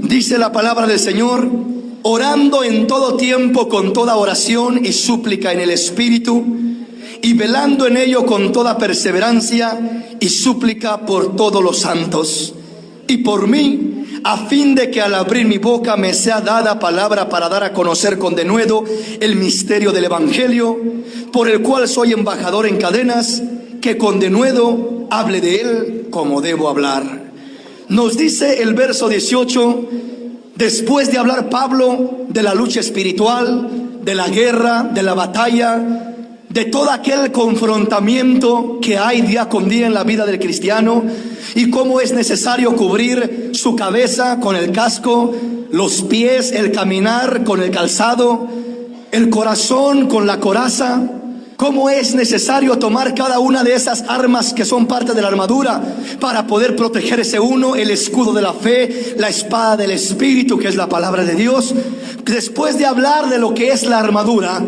Dice la palabra del Señor: orando en todo tiempo con toda oración y súplica en el Espíritu, y velando en ello con toda perseverancia y súplica por todos los santos, y por mí, a fin de que al abrir mi boca me sea dada palabra para dar a conocer con denuedo el misterio del Evangelio, por el cual soy embajador en cadenas, que con denuedo hable de él como debo hablar. Nos dice el verso 18, después de hablar Pablo de la lucha espiritual, de la guerra, de la batalla, de todo aquel confrontamiento que hay día con día en la vida del cristiano, y cómo es necesario cubrir su cabeza con el casco, los pies, el caminar con el calzado, el corazón con la coraza. Cómo es necesario tomar cada una de esas armas que son parte de la armadura para poder protegerse uno: el escudo de la fe, la espada del Espíritu, que es la palabra de Dios. Después de hablar de lo que es la armadura,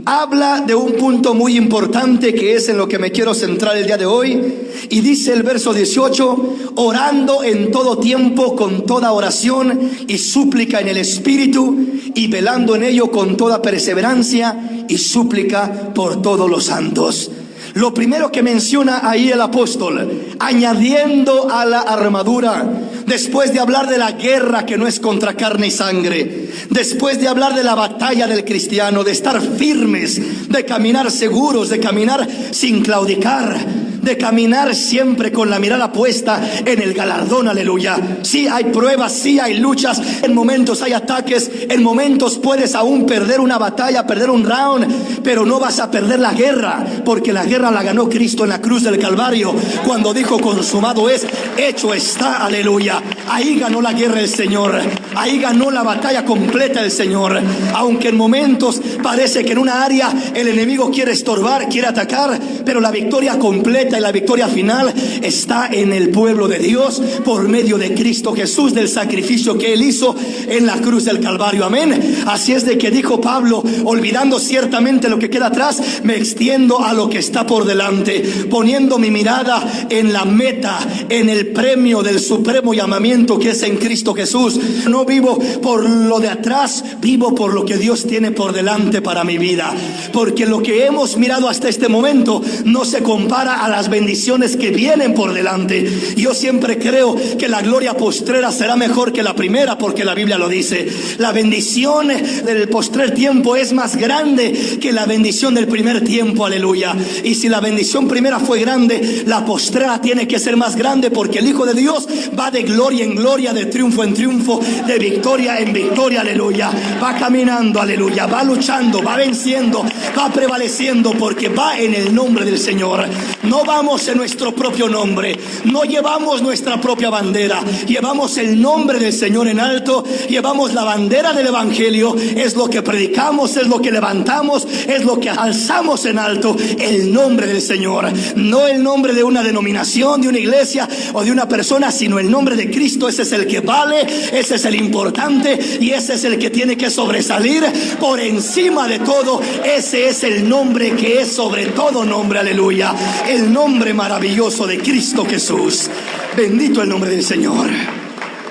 habla de un punto muy importante, que es en lo que me quiero centrar el día de hoy. Y dice el verso 18: orando en todo tiempo con toda oración y súplica en el Espíritu, y velando en ello con toda perseverancia y súplica por todos los santos. Lo primero que menciona ahí el apóstol, añadiendo a la armadura, después de hablar de la guerra que no es contra carne y sangre, después de hablar de la batalla del cristiano, de estar firmes, de caminar seguros, de caminar sin claudicar, de caminar siempre con la mirada puesta en el galardón, aleluya. Sí hay pruebas, sí hay luchas, en momentos hay ataques, en momentos puedes aún perder una batalla, perder un round, pero no vas a perder la guerra, porque la guerra la ganó Cristo en la cruz del Calvario, cuando dijo: consumado es, hecho está, aleluya. Ahí ganó la guerra el Señor, ahí ganó la batalla completa el Señor. Aunque en momentos parece que en una área el enemigo quiere estorbar, quiere atacar, pero la victoria completa y la victoria final está en el pueblo de Dios por medio de Cristo Jesús, del sacrificio que Él hizo en la cruz del Calvario, amén. Así es de que dijo Pablo: olvidando ciertamente lo que queda atrás, me extiendo a lo que está por delante, poniendo mi mirada en la meta, en el premio del supremo llamamiento que es en Cristo Jesús. No vivo por lo de atrás, vivo por lo que Dios tiene por delante para mi vida, porque lo que hemos mirado hasta este momento no se compara a las bendiciones que vienen por delante. Yo siempre creo que la gloria postrera será mejor que la primera, porque la Biblia lo dice. La bendición del postrer tiempo es más grande que la bendición del primer tiempo, aleluya. Y si la bendición primera fue grande, la postrera tiene que ser más grande, porque el Hijo de Dios va de gloria en gloria, de triunfo en triunfo, de victoria en victoria, aleluya. Va caminando, aleluya, va luchando, va venciendo, va prevaleciendo, porque va en el nombre del Señor. No vamos en nuestro propio nombre, no llevamos nuestra propia bandera, llevamos el nombre del Señor en alto, llevamos la bandera del Evangelio. Es lo que predicamos, es lo que levantamos, es lo que alzamos en alto: el nombre del Señor. No el nombre de una denominación, de una iglesia o de una persona, sino el nombre de Cristo. Ese es el que vale, ese es el importante, y ese es el que tiene que sobresalir por encima de todo. Ese es el nombre que es sobre todo nombre, aleluya. El nombre maravilloso de Cristo Jesús. Bendito el nombre del Señor.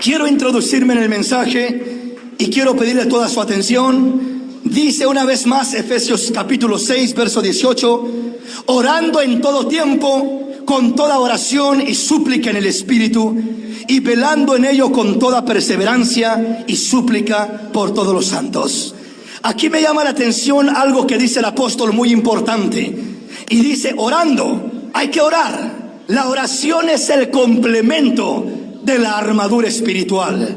Quiero introducirme en el mensaje y quiero pedirle toda su atención. Dice una vez más Efesios capítulo 6, verso 18: orando en todo tiempo con toda oración y súplica en el Espíritu, y velando en ello con toda perseverancia y súplica por todos los santos. Aquí me llama la atención algo que dice el apóstol muy importante, y dice: orando. Hay que orar. La oración es el complemento de la armadura espiritual.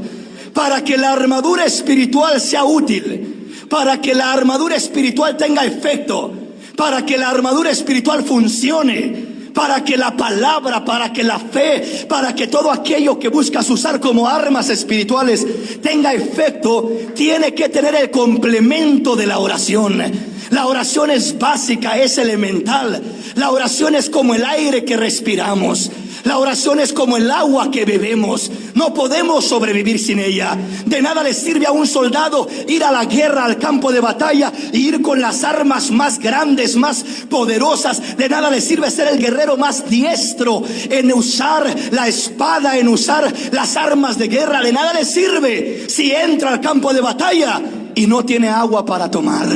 Para que la armadura espiritual sea útil, para que la armadura espiritual tenga efecto, para que la armadura espiritual funcione, para que la palabra, para que la fe, para que todo aquello que buscas usar como armas espirituales tenga efecto, tiene que tener el complemento de la oración. La oración es básica, es elemental. La oración es como el aire que respiramos. La oración es como el agua que bebemos. No podemos sobrevivir sin ella. De nada le sirve a un soldado ir a la guerra, al campo de batalla, y ir con las armas más grandes, más poderosas. De nada le sirve ser el guerrero más diestro en usar la espada, en usar las armas de guerra. De nada le sirve si entra al campo de batalla y no tiene agua para tomar.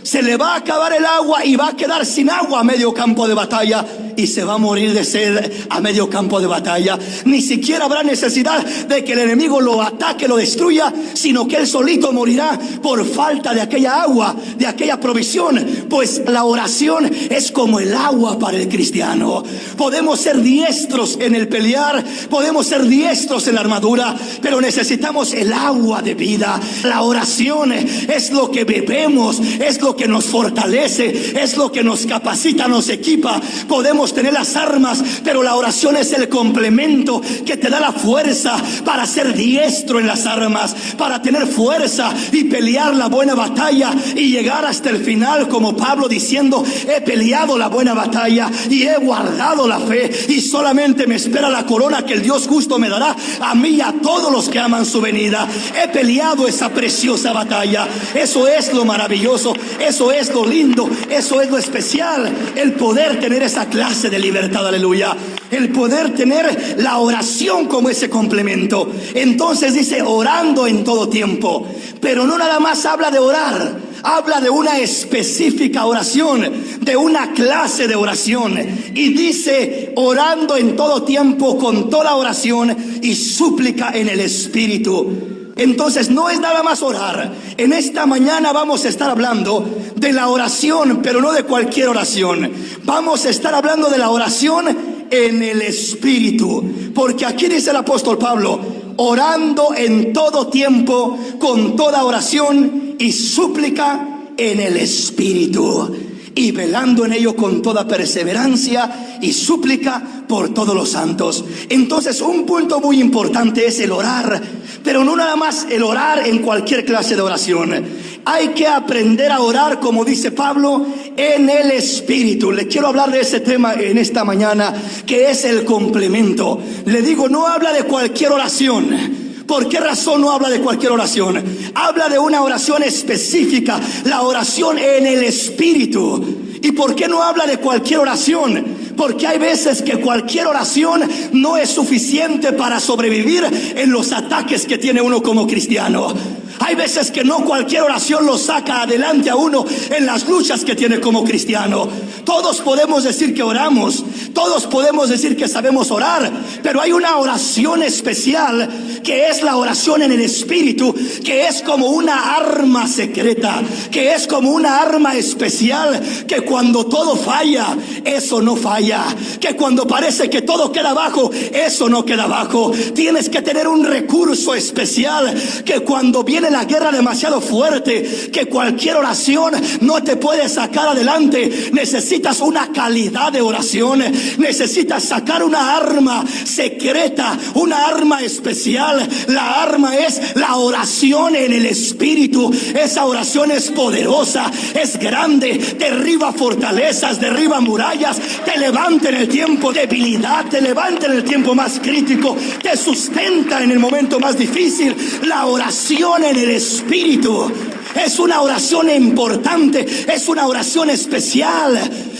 Se le va a acabar el agua y va a quedar sin agua a medio campo de batalla, y se va a morir de sed a medio campo de batalla. Ni siquiera habrá necesidad de que el enemigo lo ataque, lo destruya, sino que él solito morirá por falta de aquella agua, de aquella provisión. Pues la oración es como el agua para el cristiano. Podemos ser diestros en el pelear, podemos ser diestros en la armadura, pero necesitamos el agua de vida. La oración es lo que bebemos, es lo que nos fortalece, es lo que nos capacita, nos equipa. Podemos tener las armas, pero la oración es el complemento que te da la fuerza para ser diestro en las armas, para tener fuerza y pelear la buena batalla y llegar hasta el final, como Pablo diciendo: he peleado la buena batalla y he guardado la fe, y solamente me espera la corona que el Dios justo me dará a mí y a todos los que aman su venida. He peleado esa preciosa batalla. Eso es lo maravilloso, eso es lo lindo, eso es lo especial, el poder tener esa clase de libertad, aleluya. El poder tener la oración como ese complemento. Entonces dice: orando en todo tiempo. Pero no nada más habla de orar, habla de una específica oración, de una clase de oración. Y dice: orando en todo tiempo con toda oración y súplica en el Espíritu. Entonces no es nada más orar. En esta mañana vamos a estar hablando de la oración, pero no de cualquier oración. Vamos a estar hablando de la oración en el Espíritu. Porque aquí dice el apóstol Pablo: orando en todo tiempo con toda oración y súplica en el Espíritu, y velando en ello con toda perseverancia y súplica por todos los santos. Entonces, un punto muy importante es el orar, pero no nada más el orar en cualquier clase de oración. Hay que aprender a orar, como dice Pablo, en el Espíritu. Le quiero hablar de ese tema en esta mañana, que es el complemento. Le digo, no habla de cualquier oración. ¿Por qué razón no habla de cualquier oración? Habla de una oración específica, la oración en el Espíritu. ¿Y por qué no habla de cualquier oración? Porque hay veces que cualquier oración no es suficiente para sobrevivir en los ataques que tiene uno como cristiano. Hay veces que no cualquier oración lo saca adelante a uno en las luchas que tiene como cristiano. Todos podemos decir que oramos, todos podemos decir que sabemos orar, pero hay una oración especial que es la oración en el Espíritu, que es como una arma secreta, que es como una arma especial, que cuando todo falla, eso no falla, que cuando parece que todo queda abajo, eso no queda abajo. Tienes que tener un recurso especial, que cuando viene la guerra demasiado fuerte, que cualquier oración no te puede sacar adelante, necesitas una calidad de oración, necesitas sacar una arma secreta, una arma especial. La arma es la oración en el Espíritu. Esa oración es poderosa, es grande, derriba fortalezas, derriba murallas, te levanta en el tiempo de debilidad, te levanta en el tiempo más crítico, te sustenta en el momento más difícil. La oración en el Espíritu es una oración importante, es una oración especial.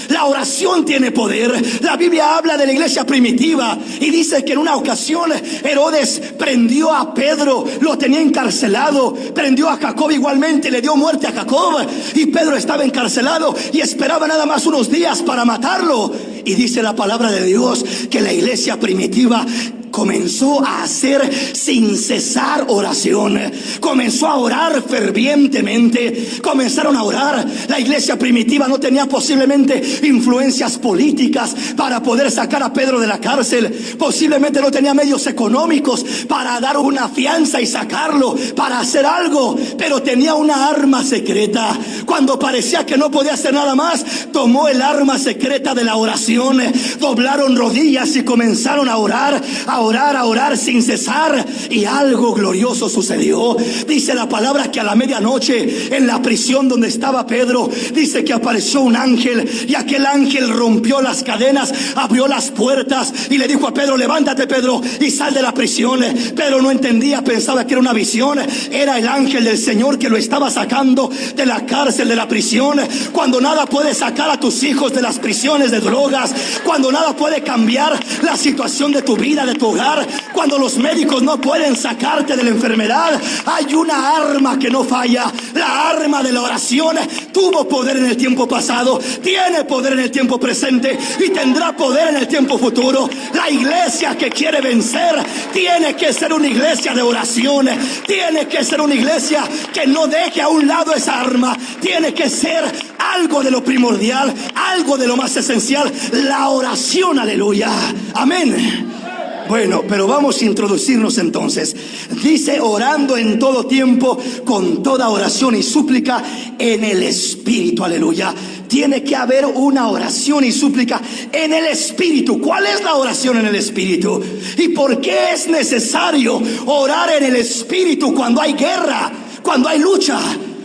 La oración tiene poder. La Biblia habla de la iglesia primitiva y dice que en una ocasión Herodes prendió a Pedro, lo tenía encarcelado, prendió a Jacob igualmente, le dio muerte a Jacob, y Pedro estaba encarcelado y esperaba nada más unos días para matarlo. Y dice la palabra de Dios que la iglesia primitiva comenzó a hacer sin cesar oración, comenzó a orar fervientemente, comenzaron a orar. La iglesia primitiva no tenía posiblemente influencias políticas para poder sacar a Pedro de la cárcel, posiblemente no tenía medios económicos para dar una fianza y sacarlo, para hacer algo, pero tenía una arma secreta. Cuando parecía que no podía hacer nada más, tomó el arma secreta de la oración, doblaron rodillas y comenzaron a orar a orar sin cesar, y algo glorioso sucedió. Dice la palabra que a la medianoche, en la prisión donde estaba Pedro, dice que apareció un ángel, y aquel ángel rompió las cadenas, abrió las puertas y le dijo a Pedro: levántate, Pedro, y sal de la prisión. Pedro no entendía, pensaba que era una visión. Era el ángel del Señor que lo estaba sacando de la cárcel, de la prisión. Cuando nada puede sacar a tus hijos de las prisiones de drogas, cuando nada puede cambiar la situación de tu vida, de tu hogar, cuando los médicos no pueden sacarte de la enfermedad, hay una arma que no falla. La arma de la oración tuvo poder en el tiempo pasado, tiene poder en el tiempo presente y tendrá poder en el tiempo futuro. La iglesia que quiere vencer tiene que ser una iglesia de oración, tiene que ser una iglesia que no deje a un lado esa arma, tiene que ser algo de lo primordial, algo de lo más esencial, la oración. Aleluya, amén. Bueno, pero vamos a introducirnos entonces. Dice: orando en todo tiempo con toda oración y súplica en el Espíritu. Aleluya. Tiene que haber una oración y súplica en el Espíritu. ¿Cuál es la oración en el Espíritu? ¿Y por qué es necesario orar en el Espíritu cuando hay guerra, cuando hay lucha?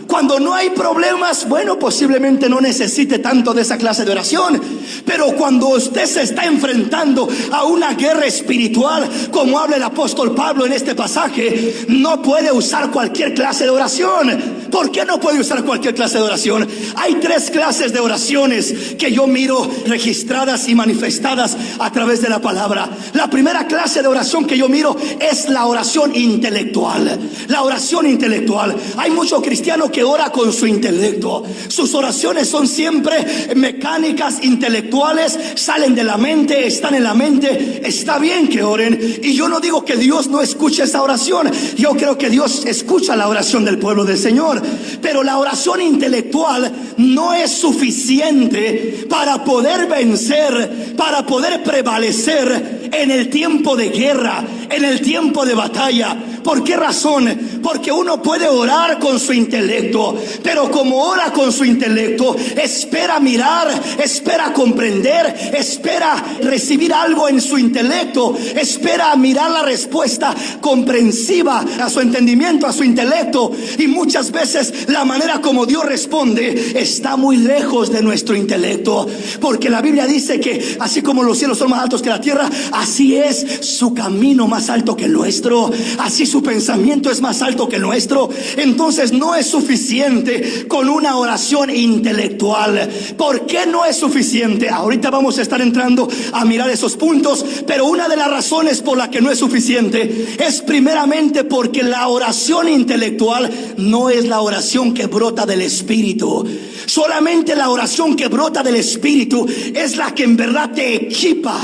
Cuando no hay problemas, bueno, posiblemente no necesite tanto de esa clase de oración. Pero cuando usted se está enfrentando a una guerra espiritual, como habla el apóstol Pablo en este pasaje, no puede usar cualquier clase de oración. ¿Por qué no puede usar cualquier clase de oración? Hay 3 clases de oraciones que yo miro registradas y manifestadas a través de la palabra. La primera clase de oración que yo miro es la oración intelectual. La oración intelectual. Hay muchos cristianos que ora con su intelecto. Sus oraciones son siempre mecánicas, intelectuales, salen de la mente, están en la mente. Está bien que oren, y yo no digo que Dios no escuche esa oración. Yo creo que Dios escucha la oración del pueblo del Señor, pero la oración intelectual no es suficiente para poder vencer, para poder prevalecer en el tiempo de guerra, en el tiempo de batalla. ¿Por qué razón? Porque uno puede orar con su intelecto, pero como ora con su intelecto, espera mirar, espera comprender, espera recibir algo en su intelecto, espera mirar la respuesta comprensiva a su entendimiento, a su intelecto. Y muchas veces la manera como Dios responde está muy lejos de nuestro intelecto, porque la Biblia dice que así como los cielos son más altos que la tierra, así es su camino más alto que el nuestro, así su pensamiento es más alto que el nuestro. Entonces no es suficiente con una oración intelectual. ¿Por qué no es suficiente? Ahorita vamos a estar entrando a mirar esos puntos, pero una de las razones por la que no es suficiente es primeramente porque la oración intelectual no es la oración que brota del Espíritu. Solamente la oración que brota del Espíritu es la que en verdad te equipa,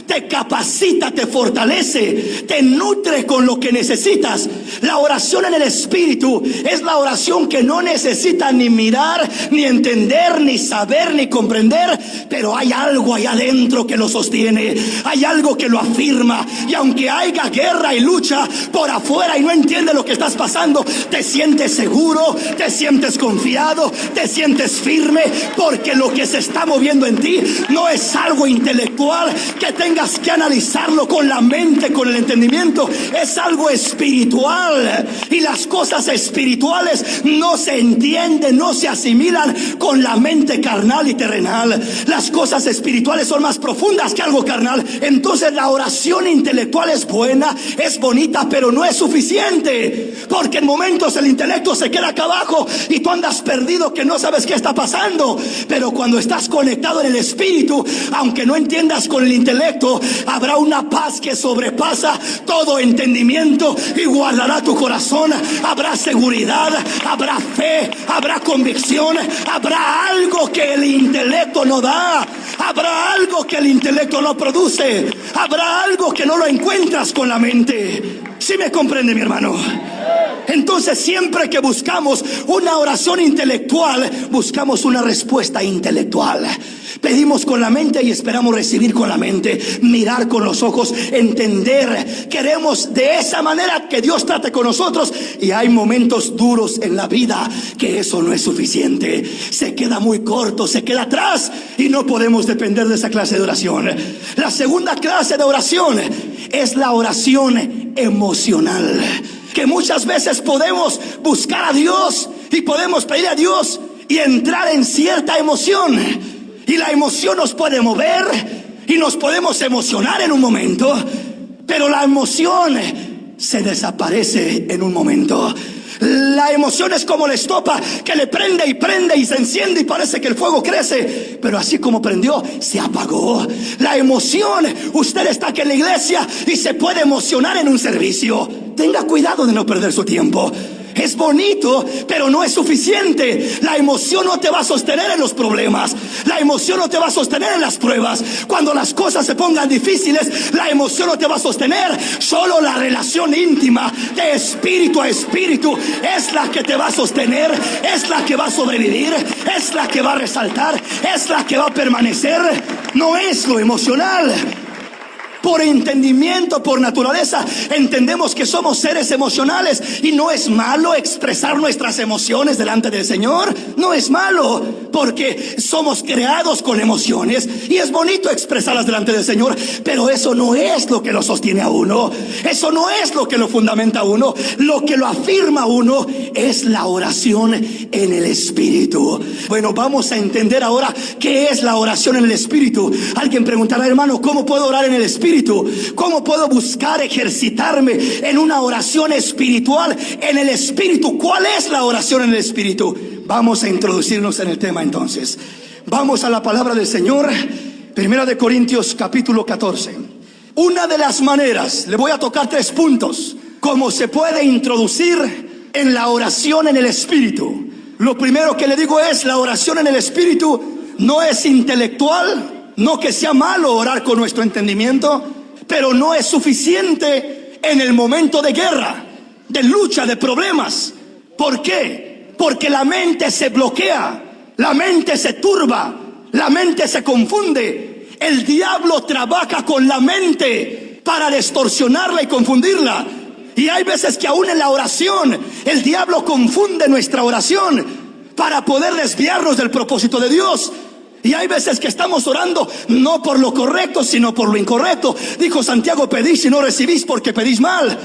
te capacita, te fortalece, te nutre con lo que necesitas. La oración en el Espíritu es la oración que no necesita ni mirar, ni entender, ni saber, ni comprender, pero hay algo allá adentro que lo sostiene, hay algo que lo afirma. Y aunque haya guerra y lucha por afuera y no entiendes lo que estás pasando, te sientes seguro, te sientes confiado, te sientes firme, porque lo que se está moviendo en ti no es algo intelectual que tengas que analizarlo con la mente, con el entendimiento. Es algo espiritual, y las cosas espirituales no se entienden, no se asimilan con la mente carnal y terrenal. Las cosas espirituales son más profundas que algo carnal. Entonces la oración intelectual es buena, es bonita, pero no es suficiente, porque en momentos el intelecto se queda acá abajo y tú andas perdido, que no sabes qué está pasando. Pero cuando estás conectado en el Espíritu, aunque no entiendas con el intelecto, habrá una paz que sobrepasa todo entendimiento y guardará tu corazón. Habrá seguridad, habrá fe, habrá convicción, habrá algo que el intelecto no da, habrá algo que el intelecto no produce, habrá algo que no lo encuentras con la mente. ¿Sí me comprende, mi hermano? Entonces siempre que buscamos una oración intelectual, buscamos una respuesta intelectual. Pedimos con la mente y esperamos recibir con la mente, mirar con los ojos, entender. Queremos de esa manera que Dios trate con nosotros, y hay momentos duros en la vida que eso no es suficiente. Se queda muy corto, se queda atrás, y no podemos depender de esa clase de oración. La segunda clase de oración es la oración emocional. Que muchas veces podemos buscar a Dios y podemos pedir a Dios y entrar en cierta emoción. Y la emoción nos puede mover y nos podemos emocionar en un momento, pero la emoción se desaparece en un momento. La emoción es como la estopa que le prende y se enciende y parece que el fuego crece, pero así como prendió, se apagó. La emoción, usted está aquí en la iglesia y se puede emocionar en un servicio. Tenga cuidado de no perder su tiempo. Es bonito, pero no es suficiente. La emoción no te va a sostener en los problemas. La emoción no te va a sostener en las pruebas. Cuando las cosas se pongan difíciles, la emoción no te va a sostener. Solo la relación íntima de espíritu a espíritu es la que te va a sostener, es la que va a sobrevivir, es la que va a resaltar, es la que va a permanecer. No es lo emocional. Por entendimiento, por naturaleza, entendemos que somos seres emocionales y no es malo expresar nuestras emociones delante del Señor. No es malo, porque somos creados con emociones y es bonito expresarlas delante del Señor, pero eso no es lo que lo sostiene a uno. Eso no es lo que lo fundamenta a uno. Lo que lo afirma a uno es la oración en el Espíritu. Bueno, vamos a entender ahora qué es la oración en el Espíritu. Alguien preguntará, hermano, ¿cómo puedo orar en el Espíritu? ¿Cómo puedo buscar ejercitarme en una oración espiritual en el Espíritu? ¿Cuál es la oración en el Espíritu? Vamos a introducirnos en el tema entonces. Vamos a la palabra del Señor. Primera de Corintios capítulo 14. Una de las maneras, le voy a tocar 3 puntos, cómo se puede introducir en la oración en el Espíritu. Lo primero que le digo es, la oración en el Espíritu no es intelectual. No que sea malo orar con nuestro entendimiento, pero no es suficiente en el momento de guerra, de lucha, de problemas. ¿Por qué? Porque la mente se bloquea, la mente se turba, la mente se confunde. El diablo trabaja con la mente para distorsionarla y confundirla. Y hay veces que aún en la oración, el diablo confunde nuestra oración para poder desviarnos del propósito de Dios. Y hay veces que estamos orando no por lo correcto, sino por lo incorrecto. Dijo Santiago, pedís y no recibís porque pedís mal.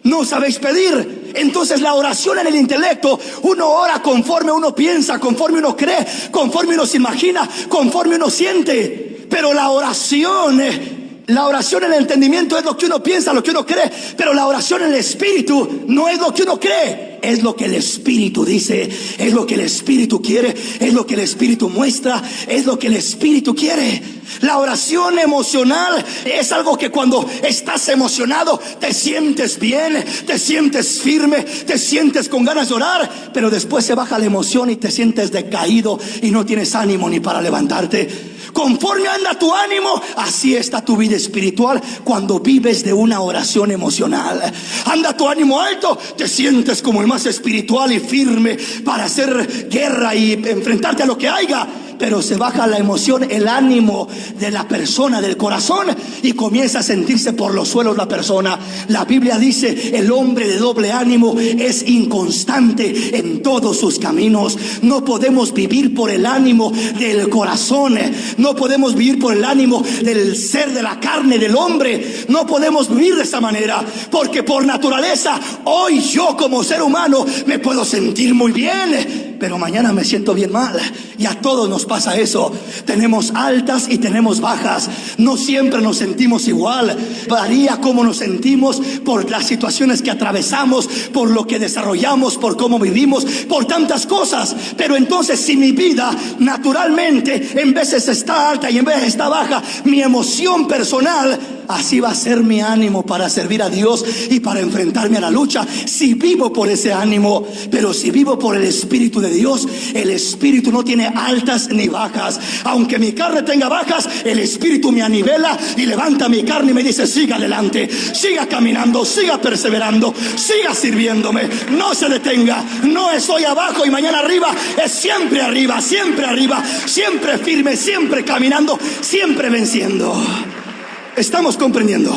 No sabéis pedir. Entonces la oración en el intelecto, uno ora conforme uno piensa, conforme uno cree, conforme uno se imagina, conforme uno siente. Pero la oración en el entendimiento es lo que uno piensa, lo que uno cree. Pero la oración en el Espíritu no es lo que uno cree. Es lo que el Espíritu dice, es lo que el Espíritu quiere, es lo que el Espíritu muestra, es lo que el Espíritu quiere. La oración emocional es algo que cuando estás emocionado te sientes bien, te sientes firme, te sientes con ganas de orar, pero después se baja la emoción y te sientes decaído y no tienes ánimo ni para levantarte. Conforme anda tu ánimo, así está tu vida espiritual cuando vives de una oración emocional. Anda tu ánimo alto, te sientes como el más espiritual y firme para hacer guerra y enfrentarte a lo que haya. Pero se baja la emoción, el ánimo de la persona, del corazón, y comienza a sentirse por los suelos la persona. La Biblia dice, el hombre de doble ánimo es inconstante en todos sus caminos. No podemos vivir por el ánimo del corazón. No podemos vivir por el ánimo del ser de la carne del hombre. No podemos vivir de esa manera, porque por naturaleza, hoy yo como ser humano me puedo sentir muy bien, pero mañana me siento bien mal. Y a todos nos pasa eso. Tenemos altas y tenemos bajas. No siempre nos sentimos igual. Varía cómo nos sentimos por las situaciones que atravesamos, por lo que desarrollamos, por cómo vivimos, por tantas cosas. Pero entonces, si mi vida naturalmente en veces está alta y en veces está baja, mi emoción personal, así va a ser mi ánimo para servir a Dios y para enfrentarme a la lucha. Si vivo por ese ánimo, pero si vivo por el Espíritu de Dios, el Espíritu no tiene altas ni bajas. Aunque mi carne tenga bajas, el Espíritu me anivela y levanta mi carne y me dice, siga adelante, siga caminando, siga perseverando, siga sirviéndome, no se detenga. No estoy abajo y mañana arriba, es siempre arriba, siempre firme, siempre caminando, siempre venciendo. ¿Estamos comprendiendo?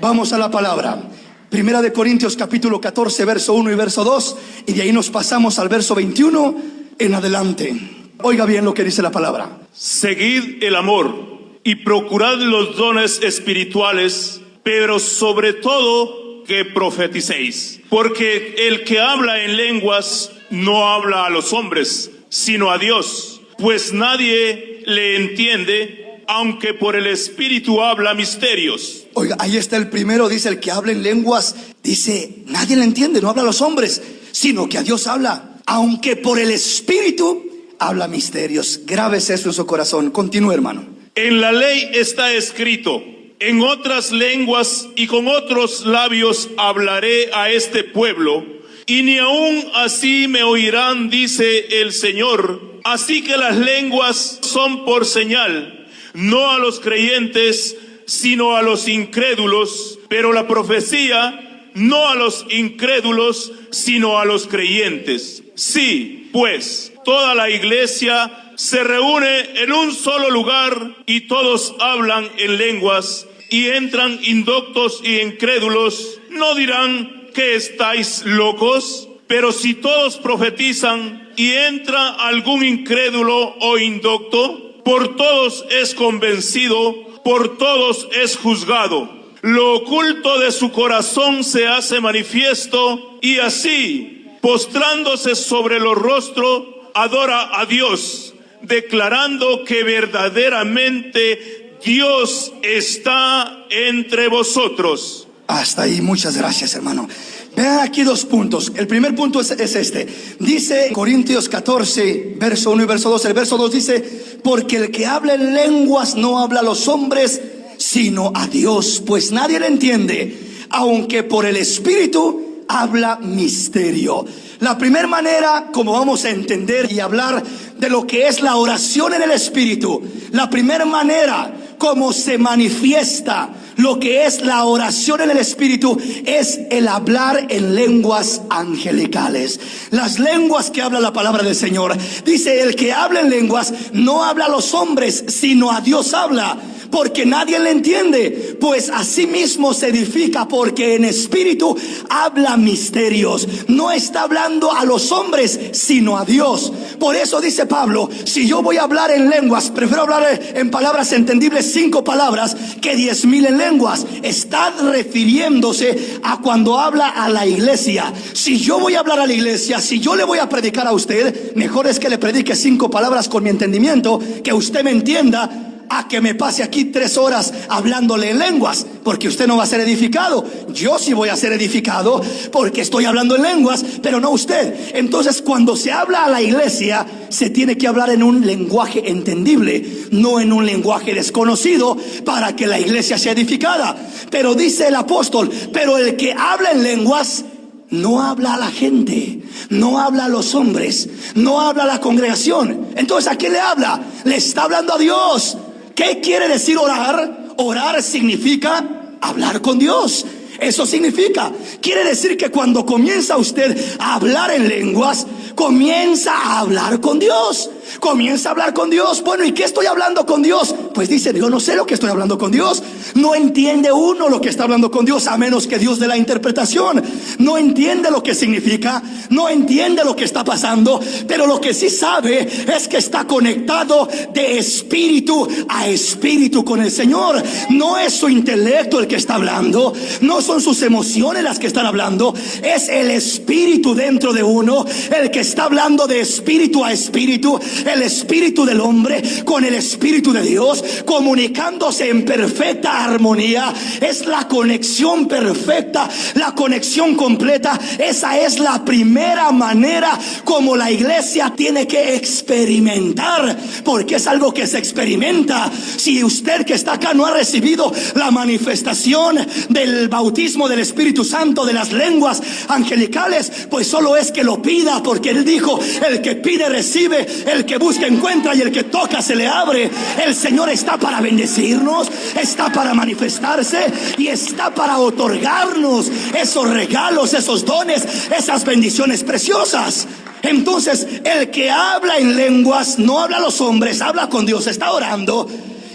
Vamos a la palabra. Primera de Corintios capítulo 14, verso 1 y verso 2, y de ahí nos pasamos al verso 21 en adelante. Oiga bien lo que dice la palabra. Seguid el amor y procurad los dones espirituales, pero sobre todo que profeticéis. Porque el que habla en lenguas no habla a los hombres, sino a Dios, pues nadie le entiende, aunque por el Espíritu habla misterios. Oiga, ahí está el primero, dice el que habla en lenguas, dice, nadie le entiende, no habla a los hombres, sino que a Dios habla, aunque por el Espíritu habla misterios. Grábese eso en su corazón. Continúe, hermano. En la ley está escrito: en otras lenguas y con otros labios hablaré a este pueblo, y ni aun así me oirán, dice el Señor. Así que las lenguas son por señal, no a los creyentes, sino a los incrédulos, pero la profecía no a los incrédulos, sino a los creyentes. Sí, pues, toda la iglesia se reúne en un solo lugar y todos hablan en lenguas, y entran indoctos y incrédulos. ¿No dirán que estáis locos? Pero si todos profetizan y entra algún incrédulo o indocto, por todos es convencido, por todos es juzgado. Lo oculto de su corazón se hace manifiesto, y así, postrándose sobre los rostros, adora a Dios, declarando que verdaderamente Dios está entre vosotros. Hasta ahí, muchas gracias, hermano. Vean aquí dos puntos. El primer punto es este. Dice Corintios 14, verso 1 y verso 2. El verso 2 dice: porque el que habla en lenguas no habla a los hombres, sino a Dios, pues nadie le entiende, aunque por el Espíritu habla misterio. La primera manera como vamos a entender y hablar de lo que es la oración en el Espíritu, la primera manera como se manifiesta lo que es la oración en el Espíritu, es el hablar en lenguas angelicales. Las lenguas que habla la palabra del Señor. Dice, el que habla en lenguas no habla a los hombres, sino a Dios habla, porque nadie le entiende, pues así mismo se edifica, porque en espíritu habla misterios. No está hablando a los hombres, sino a Dios. Por eso dice Pablo, si yo voy a hablar en lenguas, prefiero hablar en palabras entendibles, 5 palabras, que 10,000 en lenguas. Está refiriéndose a cuando habla a la iglesia. Si yo voy a hablar a la iglesia, si yo le voy a predicar a usted, mejor es que le predique 5 palabras con mi entendimiento, que usted me entienda, a que me pase aquí 3 horas hablándole en lenguas, porque usted no va a ser edificado. Yo sí voy a ser edificado porque estoy hablando en lenguas, pero no usted. Entonces, cuando se habla a la iglesia, se tiene que hablar en un lenguaje entendible, no en un lenguaje desconocido, para que la iglesia sea edificada. Pero dice el apóstol, pero el que habla en lenguas no habla a la gente, no habla a los hombres, no habla a la congregación. Entonces, ¿a quién le habla? Le está hablando a Dios. ¿Qué quiere decir orar? Orar significa hablar con Dios. Eso significa, quiere decir que cuando comienza usted a hablar en lenguas, comienza a hablar con Dios. Comienza a hablar con Dios. Bueno, ¿y qué estoy hablando con Dios? Pues dice, yo no sé lo que estoy hablando con Dios. No entiende uno lo que está hablando con Dios, a menos que Dios dé la interpretación. No entiende lo que significa, no entiende lo que está pasando, pero lo que sí sabe es que está conectado de espíritu a espíritu con el Señor. No es su intelecto el que está hablando, no son sus emociones las que están hablando, es el espíritu dentro de uno el que está hablando de espíritu a espíritu. El espíritu del hombre con el espíritu de Dios, comunicándose en perfecta armonía. Es la conexión perfecta, la conexión completa. Esa es la primera manera como la iglesia tiene que experimentar, porque es algo que se experimenta. Si usted que está acá no ha recibido la manifestación del bautismo del Espíritu Santo, de las lenguas angelicales, pues solo es que lo pida, porque Él dijo, el que pide recibe, el que busca encuentra, y el que toca se le abre. El Señor está para bendecirnos, está para manifestarse y está para otorgarnos esos regalos, esos dones, esas bendiciones preciosas. Entonces, el que habla en lenguas no habla a los hombres, habla con Dios, está orando.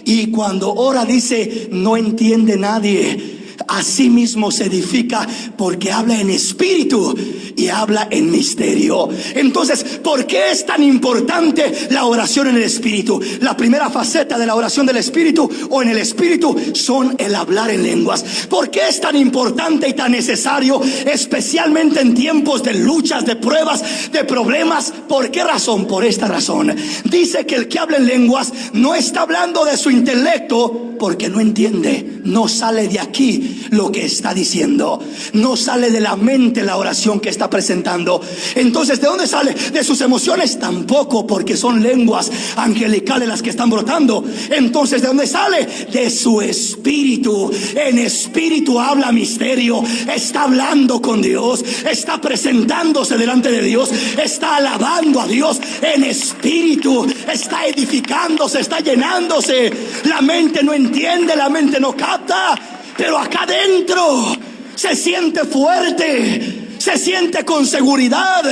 Y cuando ora dice, no entiende nadie. Asimismo se edifica porque habla en espíritu y habla en misterio. Entonces, ¿por qué es tan importante la oración en el espíritu? La primera faceta de la oración del espíritu o en el espíritu son el hablar en lenguas. ¿Por qué es tan importante y tan necesario, especialmente en tiempos de luchas, de pruebas, de problemas? ¿Por qué razón? Por esta razón. Dice que el que habla en lenguas no está hablando de su intelecto, porque no entiende, no sale de aquí lo que está diciendo, no sale de la mente la oración que está presentando. Entonces, ¿de dónde sale? ¿De sus emociones? Tampoco, porque son lenguas angelicales las que están brotando. Entonces, ¿de dónde sale? De su espíritu. En espíritu habla misterio, está hablando con Dios, está presentándose delante de Dios, está alabando a Dios en espíritu, está edificándose, está llenándose. La mente no entiende, la mente no capta, pero acá adentro se siente fuerte, se siente con seguridad,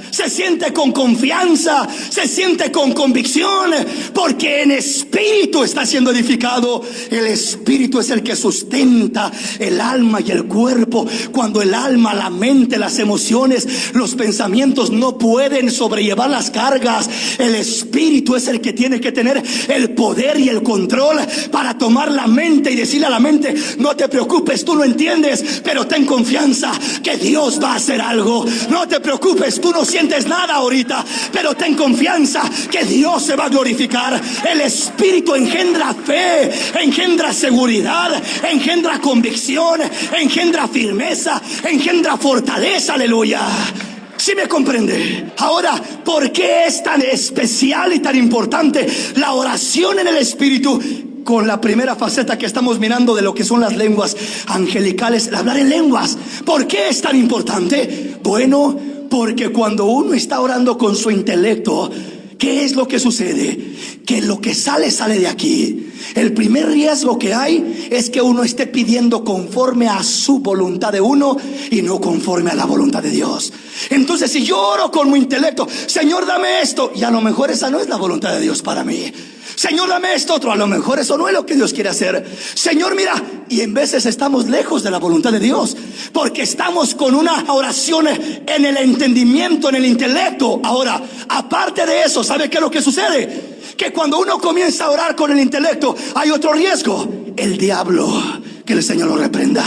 se siente con confianza, se siente con convicción, porque en espíritu está siendo edificado. El espíritu es el que sustenta el alma y el cuerpo. Cuando el alma, la mente, las emociones, los pensamientos no pueden sobrellevar las cargas, el espíritu es el que tiene que tener el poder y el control para tomar la mente y decirle a la mente: no te preocupes, tú no entiendes, pero ten confianza que Dios va a hacer algo. No te preocupes, tú no sientes nada ahorita, pero ten confianza que Dios se va a glorificar. El espíritu engendra fe, engendra seguridad, engendra convicción, engendra firmeza, engendra fortaleza. Aleluya. ¿Sí me comprende? Ahora, ¿por qué es tan especial y tan importante la oración en el espíritu? Con la primera faceta que estamos mirando de lo que son las lenguas angelicales, el hablar en lenguas. ¿Por qué es tan importante? Bueno, porque cuando uno está orando con su intelecto, ¿qué es lo que sucede? Que lo que sale de aquí. El primer riesgo que hay es que uno esté pidiendo conforme a su voluntad de uno y no conforme a la voluntad de Dios. Entonces, si yo oro con mi intelecto: Señor, dame esto, y a lo mejor esa no es la voluntad de Dios para mí. Señor, dame esto otro, a lo mejor eso no es lo que Dios quiere hacer. Señor, mira, y en veces estamos lejos de la voluntad de Dios, porque estamos con una oración en el entendimiento, en el intelecto. Ahora, aparte de eso, ¿sabe qué es lo que sucede? Que cuando uno comienza a orar con el intelecto, hay otro riesgo: el diablo, que el Señor lo reprenda.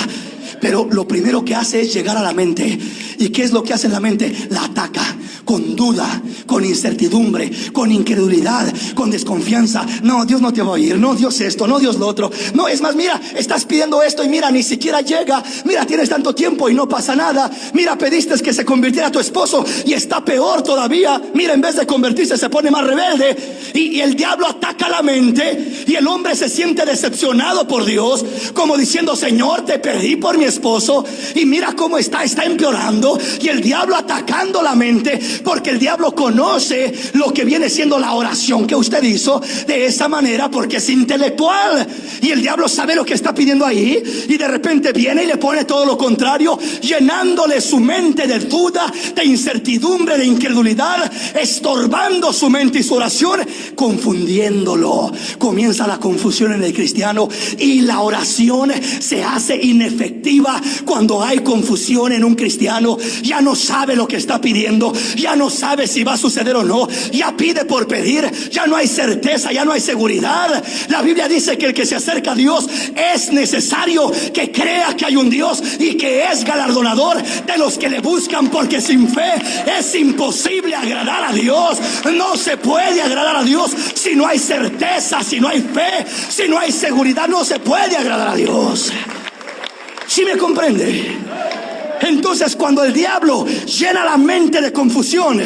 Pero lo primero que hace es llegar a la mente. ¿Y qué es lo que hace en la mente? La ataca con duda, con incertidumbre, con incredulidad, con desconfianza. No, Dios no te va a oír. No, Dios esto, no, Dios lo otro. No, es más, mira, estás pidiendo esto y mira, ni siquiera llega. Mira, tienes tanto tiempo y no pasa nada. Mira, pediste que se convirtiera tu esposo y está peor todavía. Mira, en vez de convertirse se pone más rebelde. Y el diablo ataca la mente y el hombre se siente decepcionado por Dios, como diciendo: Señor, te pedí por mi esposo y mira cómo está empeorando. Y el diablo atacando la mente, porque el diablo conoce lo que viene siendo la oración que usted hizo de esa manera, porque es intelectual, y el diablo sabe lo que está pidiendo ahí, y de repente viene y le pone todo lo contrario, llenándole su mente de duda, de incertidumbre, de incredulidad, estorbando su mente y su oración, confundiéndolo. Comienza la confusión en el cristiano y la oración se hace inefectiva cuando hay confusión en un cristiano. Ya no sabe lo que está pidiendo, ya no sabe si va a suceder o no, ya pide por pedir, ya no hay certeza, ya no hay seguridad. La Biblia dice que el que se acerca a Dios es necesario que crea que hay un Dios y que es galardonador de los que le buscan, porque sin fe es imposible agradar a Dios. No se puede agradar a Dios si no hay certeza, si no hay fe, si no hay seguridad. No se puede agradar a Dios. ¿Sí me comprende? Entonces, cuando el diablo llena la mente de confusión,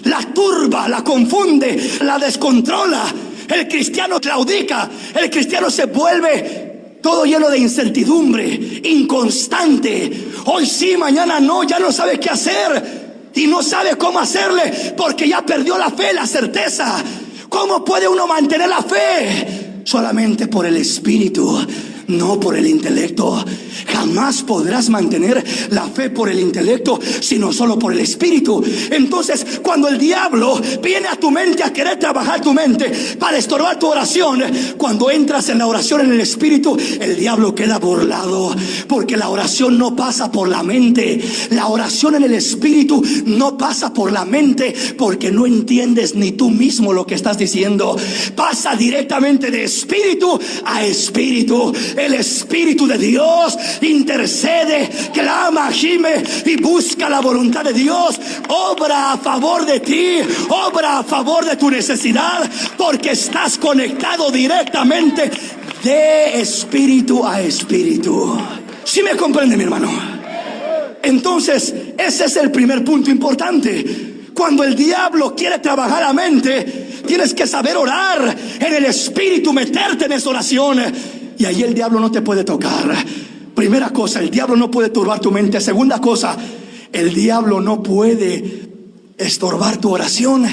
la turba, la confunde, la descontrola, el cristiano claudica, el cristiano se vuelve todo lleno de incertidumbre, inconstante. Hoy sí, mañana no, ya no sabe qué hacer y no sabe cómo hacerle, porque ya perdió la fe, la certeza. ¿Cómo puede uno mantener la fe? Solamente por el espíritu, no por el intelecto. Jamás podrás mantener la fe por el intelecto, sino solo por el Espíritu. Entonces, cuando el diablo viene a tu mente a querer trabajar tu mente para estorbar tu oración, cuando entras en la oración en el Espíritu, el diablo queda burlado, porque la oración no pasa por la mente. La oración en el Espíritu no pasa por la mente, porque no entiendes ni tú mismo lo que estás diciendo. Pasa directamente de espíritu a espíritu. El Espíritu de Dios intercede, clama, gime y busca la voluntad de Dios. Obra a favor de ti, obra a favor de tu necesidad, porque estás conectado directamente de espíritu a espíritu. ¿Sí me comprende, mi hermano? Entonces, ese es el primer punto importante. Cuando el diablo quiere trabajar la mente, tienes que saber orar en el Espíritu, meterte en esa oración, y ahí el diablo no te puede tocar. Primera cosa, el diablo no puede turbar tu mente. Segunda cosa, el diablo no puede estorbar tu oración,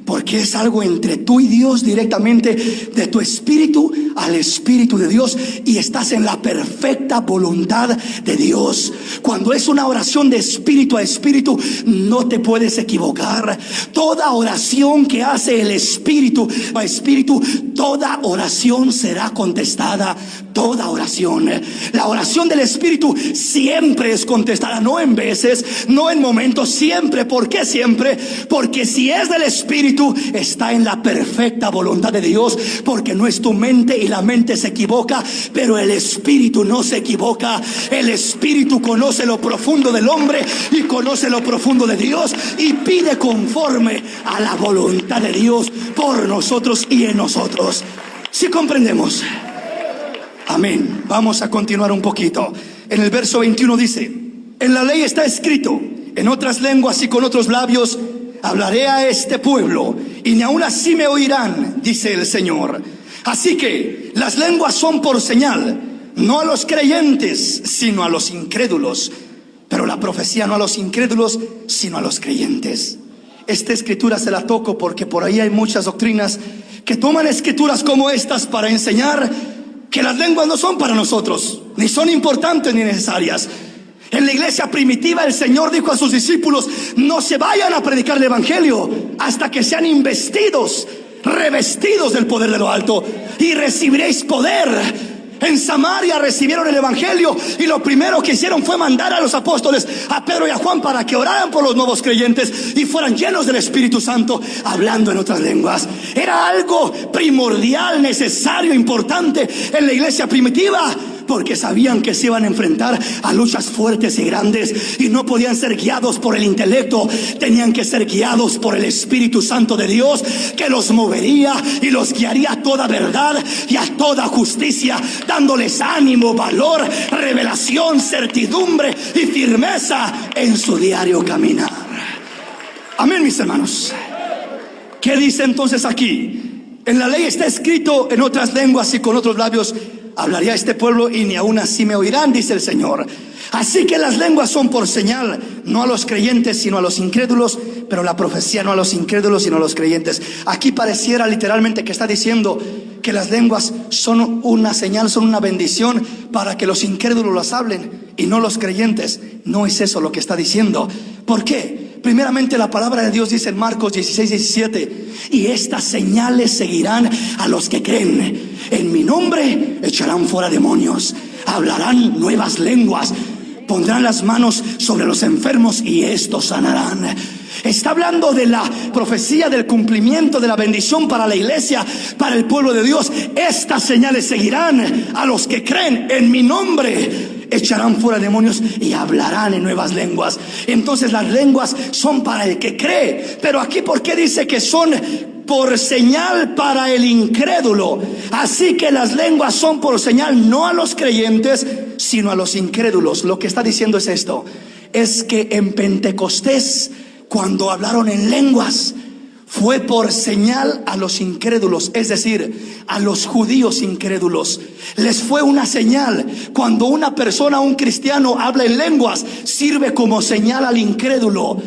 porque es algo entre tú y Dios directamente, de tu espíritu al Espíritu de Dios, y estás en la perfecta voluntad de Dios. Cuando es una oración de espíritu a espíritu, no te puedes equivocar. Toda oración que hace el espíritu a espíritu, toda oración será contestada. Toda oración. La oración del Espíritu siempre es contestada, no en veces, no en momentos, siempre. ¿Por qué siempre? Porque si es del Espíritu, está en la perfecta voluntad de Dios, porque no es tu mente, y la mente se equivoca, pero el Espíritu no se equivoca. El Espíritu conoce lo profundo del hombre y conoce lo profundo de Dios, y pide conforme a la voluntad de Dios por nosotros y en nosotros. ¿Sí comprendemos? Amén. Vamos a continuar un poquito. En el verso 21 dice: en la ley está escrito, en otras lenguas y con otros labios hablaré a este pueblo, y ni aun así me oirán, dice el Señor. Así que las lenguas son por señal, no a los creyentes, sino a los incrédulos. Pero la profecía no a los incrédulos, sino a los creyentes. Esta escritura se la toco porque por ahí hay muchas doctrinas que toman escrituras como estas para enseñar que las lenguas no son para nosotros, ni son importantes ni necesarias. En la iglesia primitiva el Señor dijo a sus discípulos: no se vayan a predicar el evangelio hasta que sean investidos, revestidos del poder de lo alto, y recibiréis poder. En Samaria recibieron el evangelio, y lo primero que hicieron fue mandar a los apóstoles, a Pedro y a Juan, para que oraran por los nuevos creyentes y fueran llenos del Espíritu Santo, hablando en otras lenguas. Era algo primordial, necesario, importante en la iglesia primitiva, porque sabían que se iban a enfrentar a luchas fuertes y grandes, y no podían ser guiados por el intelecto, tenían que ser guiados por el Espíritu Santo de Dios, que los movería y los guiaría a toda verdad y a toda justicia, dándoles ánimo, valor, revelación, certidumbre y firmeza en su diario caminar. Amén, mis hermanos. ¿Qué dice entonces aquí? En la ley está escrito, en otras lenguas y con otros labios hablaré a este pueblo, y ni aun así me oirán, dice el Señor. Así que las lenguas son por señal, no a los creyentes, sino a los incrédulos, pero la profecía no a los incrédulos, sino a los creyentes. Aquí pareciera literalmente que está diciendo que las lenguas son una señal, son una bendición para que los incrédulos las hablen y no los creyentes. No es eso lo que está diciendo. ¿Por qué? Primeramente, la palabra de Dios dice en Marcos 16:17: y estas señales seguirán a los que creen. En mi nombre echarán fuera demonios, hablarán nuevas lenguas, pondrán las manos sobre los enfermos y estos sanarán. Está hablando de la profecía, del cumplimiento de la bendición para la iglesia, para el pueblo de Dios. Estas señales seguirán a los que creen. En mi nombre echarán fuera demonios y hablarán en nuevas lenguas. Entonces las lenguas son para el que cree. Pero aquí, ¿por qué dice que son por señal para el incrédulo? Así que las lenguas son por señal no a los creyentes, sino a los incrédulos. Lo que está diciendo es esto: es que en Pentecostés, cuando hablaron en lenguas, fue por señal a los incrédulos, es decir, a los judíos incrédulos. Les fue una señal. Cuando una persona, un cristiano, habla en lenguas, sirve como señal al incrédulo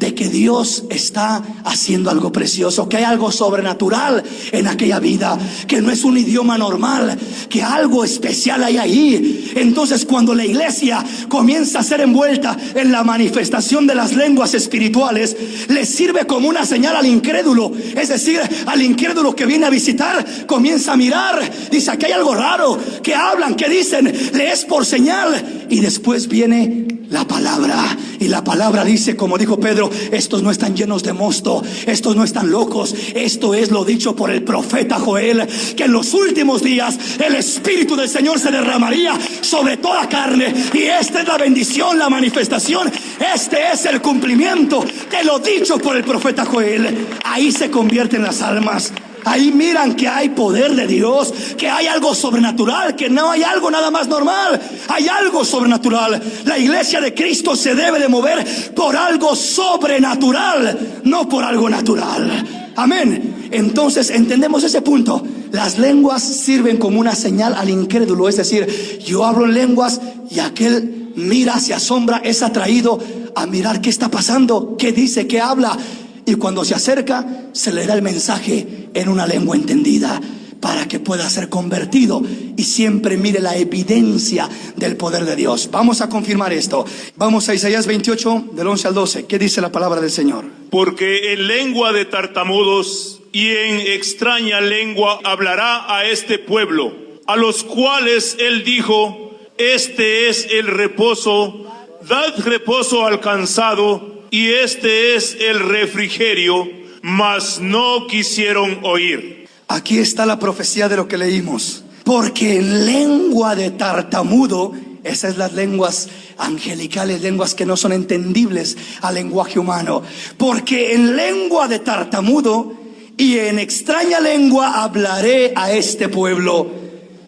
de que Dios está haciendo algo precioso, que hay algo sobrenatural en aquella vida, que no es un idioma normal, que algo especial hay ahí. Entonces, cuando la iglesia comienza a ser envuelta en la manifestación de las lenguas espirituales, le sirve como una señal al incrédulo. Es decir, al incrédulo que viene a visitar, comienza a mirar, dice: aquí hay algo raro, que hablan, que dicen, le es por señal. Y después viene la palabra, y la palabra dice, como dijo Pedro: estos no están llenos de mosto, estos no están locos, esto es lo dicho por el profeta Joel, que en los últimos días el Espíritu del Señor se derramaría sobre toda carne, y esta es la bendición, la manifestación, este es el cumplimiento de lo dicho por el profeta Joel. Ahí se convierten las almas. Ahí miran que hay poder de Dios, que hay algo sobrenatural, que no hay algo nada más normal, hay algo sobrenatural. La iglesia de Cristo se debe de mover por algo sobrenatural, no por algo natural. Amén. Entonces entendemos ese punto. Las lenguas sirven como una señal al incrédulo. Es decir, yo hablo en lenguas y aquel mira, se asombra, es atraído a mirar qué está pasando, qué dice, qué habla. Y cuando se acerca, se le da el mensaje en una lengua entendida, para que pueda ser convertido y siempre mire la evidencia del poder de Dios. Vamos a confirmar esto. Vamos a Isaías 28, del 11 al 12. ¿Qué dice la palabra del Señor? Porque en lengua de tartamudos y en extraña lengua hablará a este pueblo, a los cuales él dijo: este es el reposo, dad reposo al cansado, y este es el refrigerio, mas no quisieron oír. Aquí está la profecía de lo que leímos. Porque en lengua de tartamudo, esas son las lenguas angelicales, lenguas que no son entendibles al lenguaje humano. Porque en lengua de tartamudo y en extraña lengua hablaré a este pueblo,